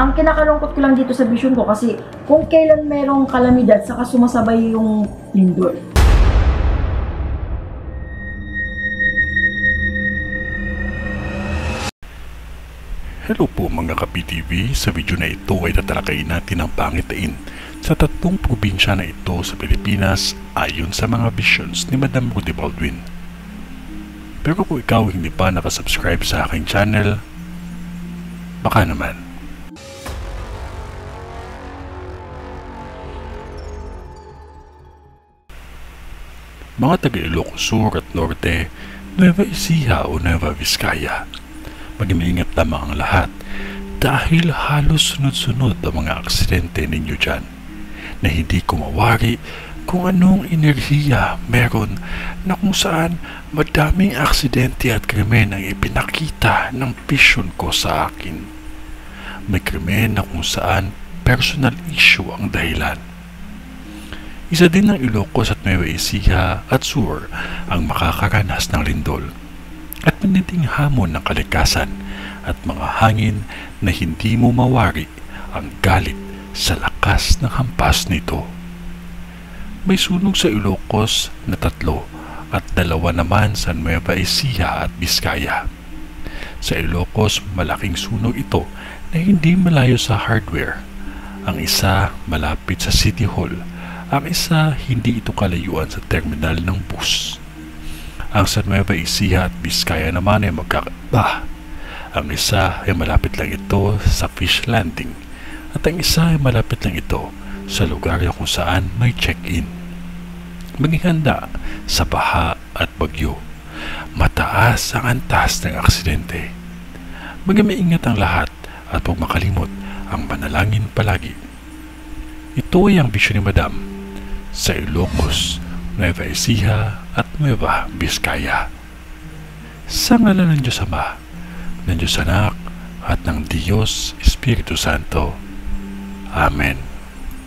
Ang kinakalungkot ko lang dito sa vision ko kasi kung kailan merong kalamidad saka sumasabay yung lindol. Hello po mga ka-PTV, sa video na ito ay tatalakayin natin ang pangitain sa 3 probinsya na ito sa Pilipinas ayon sa mga visions ni Madam Rudy Baldwin. Pero kung ikaw hindi pa nakasubscribe sa aking channel, baka naman. Mga taga Ilocos Sur at Norte, Nueva Ecija o Nueva Vizcaya, mag-iingat lamang ang lahat dahil halos sunod-sunod ang mga aksidente ninyo dyan na hindi ko mawari kung anong enerhiya meron na kung saan madaming aksidente at krimen ang ipinakita ng vision ko sa akin. May krimen na kung saan personal issue ang dahilan. Isa din ng Ilocos at Nueva Ecija at Sur ang makakaranas ng lindol at manitong hamon ng kalikasan at mga hangin na hindi mo mawari ang galit sa lakas ng hampas nito. May sunog sa Ilocos na 3 at 2 naman sa Nueva Ecija at Vizcaya. Sa Ilocos, malaking sunog ito na hindi malayo sa hardware. Ang isa malapit sa City Hall. Ang isa hindi ito kalayuan sa terminal ng bus. Ang sa Nueva Ecija at Vizcaya naman ay magkakaiba. Ang isa ay malapit lang ito sa fish landing at ang isa ay malapit lang ito sa lugar kung saan may check-in. Maging handa sa baha at bagyo. Mataas ang antas ng aksidente. Maging maingat ang lahat at huwag makalimot ang manalangin palagi. Ito ay ang vision ni Madam sa Ilocos, Nueva Ecija at Nueva Vizcaya. Sa ngalan ng Diyos Ama, ng Diyos Anak at ng Diyos Espiritu Santo. Amen.